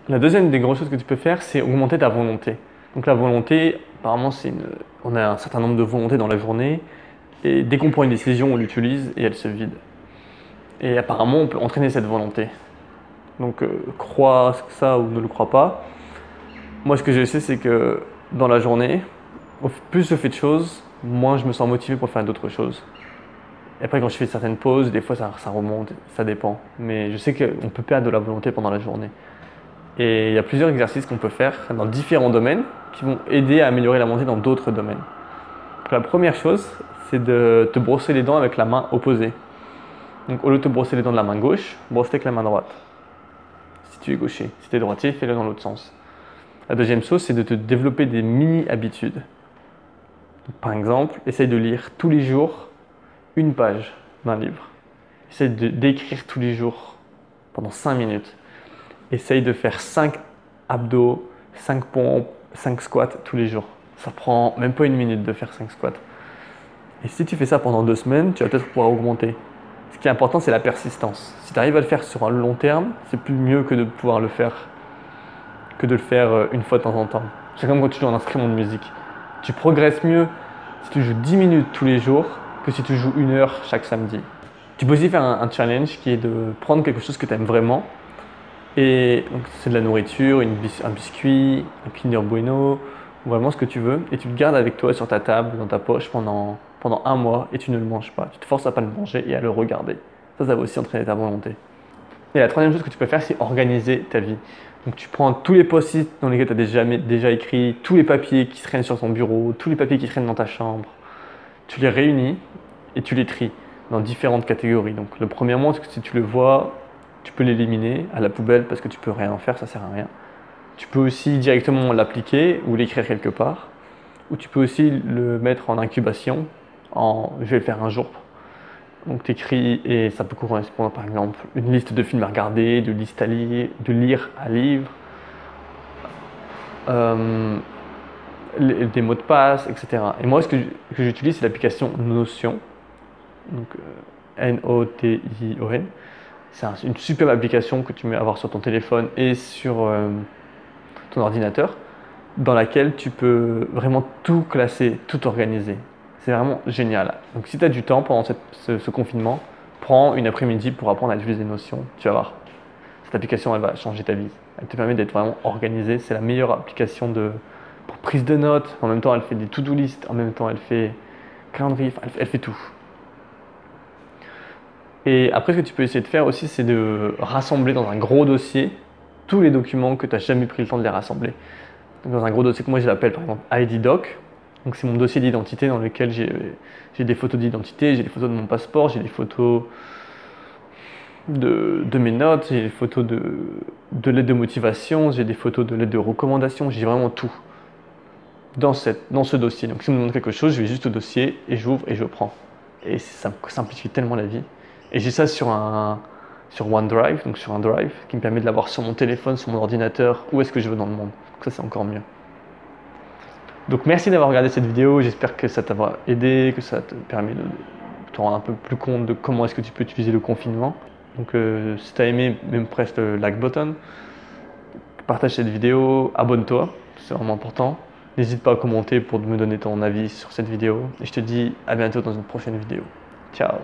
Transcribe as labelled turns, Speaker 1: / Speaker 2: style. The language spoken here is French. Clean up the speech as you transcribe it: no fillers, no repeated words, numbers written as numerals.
Speaker 1: La deuxième des grosses choses que tu peux faire, c'est augmenter ta volonté. Donc la volonté, apparemment, on a un certain nombre de volontés dans la journée, et dès qu'on prend une décision, on l'utilise et elle se vide. Et apparemment, on peut entraîner cette volonté. Donc crois ça ou ne le crois pas. Moi, ce que je sais, c'est que dans la journée, plus je fais de choses, moins je me sens motivé pour faire d'autres choses. Et après, quand je fais certaines pauses, des fois ça remonte, ça dépend. Mais je sais qu'on peut perdre de la volonté pendant la journée. Et il y a plusieurs exercices qu'on peut faire dans différents domaines qui vont aider à améliorer la volonté dans d'autres domaines. Donc, la première chose, c'est de te brosser les dents avec la main opposée. Donc au lieu de te brosser les dents de la main gauche, brosse-les avec la main droite. Si tu es gaucher. Si tu es droitier, fais-le dans l'autre sens. La deuxième chose, c'est de te développer des mini-habitudes. Par exemple, essaye de lire tous les jours une page d'un livre. Essaye d'écrire tous les jours pendant 5 minutes. Essaye de faire 5 abdos, 5 pompes, 5 squats tous les jours. Ça prend même pas une minute de faire 5 squats. Et si tu fais ça pendant 2 semaines, tu vas peut-être pouvoir augmenter. Ce qui est important, c'est la persistance. Si tu arrives à le faire sur un long terme, c'est plus mieux que de pouvoir le faire que de le faire une fois de temps en temps. C'est comme quand tu joues un instrument de musique. Tu progresses mieux si tu joues 10 minutes tous les jours que si tu joues 1 heure chaque samedi. Tu peux aussi faire un challenge qui est de prendre quelque chose que tu aimes vraiment. Et donc c'est de la nourriture, un biscuit, un Kinder Bueno, ou vraiment ce que tu veux. Et tu le gardes avec toi sur ta table, dans ta poche pendant 1 mois et tu ne le manges pas. Tu te forces à pas le manger et à le regarder. Ça va aussi entraîner ta volonté. Et la troisième chose que tu peux faire, c'est organiser ta vie. Donc tu prends tous les post-it dans lesquels tu as déjà écrit, tous les papiers qui traînent sur ton bureau, tous les papiers qui traînent dans ta chambre. Tu les réunis et tu les tries dans différentes catégories. Donc le premièrement, si tu le vois, tu peux l'éliminer à la poubelle parce que tu peux rien en faire, ça sert à rien. Tu peux aussi directement l'appliquer ou l'écrire quelque part. Ou tu peux aussi le mettre en incubation, je vais le faire un jour. Donc tu écris et ça peut correspondre par exemple une liste de films à regarder, de listes à lire, de lire un livre, des mots de passe, etc. Et moi ce que j'utilise c'est l'application Notion, donc Notion. C'est une superbe application que tu mets à avoir sur ton téléphone et sur ton ordinateur, dans laquelle tu peux vraiment tout classer, tout organiser. C'est vraiment génial. Donc si tu as du temps pendant ce confinement, prends une après-midi pour apprendre à utiliser Notion. Tu vas voir, cette application, elle va changer ta vie. Elle te permet d'être vraiment organisé. C'est la meilleure application pour prise de notes. En même temps, elle fait des to-do list. En même temps, elle fait calendrier. Elle fait tout. Et après, ce que tu peux essayer de faire aussi, c'est de rassembler dans un gros dossier tous les documents que tu n'as jamais pris le temps de les rassembler. Donc dans un gros dossier que moi je l'appelle par exemple ID Doc. Donc c'est mon dossier d'identité dans lequel j'ai des photos d'identité, j'ai des photos de mon passeport, j'ai des photos de mes notes, j'ai des photos de lettres de motivation, j'ai des photos de lettres de recommandation, j'ai vraiment tout dans ce dossier. Donc si on me demande quelque chose, je vais juste au dossier et j'ouvre et je prends. Et ça me simplifie tellement la vie. Et j'ai ça sur OneDrive, donc sur un drive, qui me permet de l'avoir sur mon téléphone, sur mon ordinateur, où est-ce que je veux dans le monde. Donc ça c'est encore mieux. Donc merci d'avoir regardé cette vidéo, j'espère que ça t'aura aidé, que ça te permet de te rendre un peu plus compte de comment est-ce que tu peux utiliser le confinement. Donc si tu as aimé, même presse le like button, partage cette vidéo, abonne-toi, c'est vraiment important. N'hésite pas à commenter pour me donner ton avis sur cette vidéo. Et je te dis à bientôt dans une prochaine vidéo. Ciao.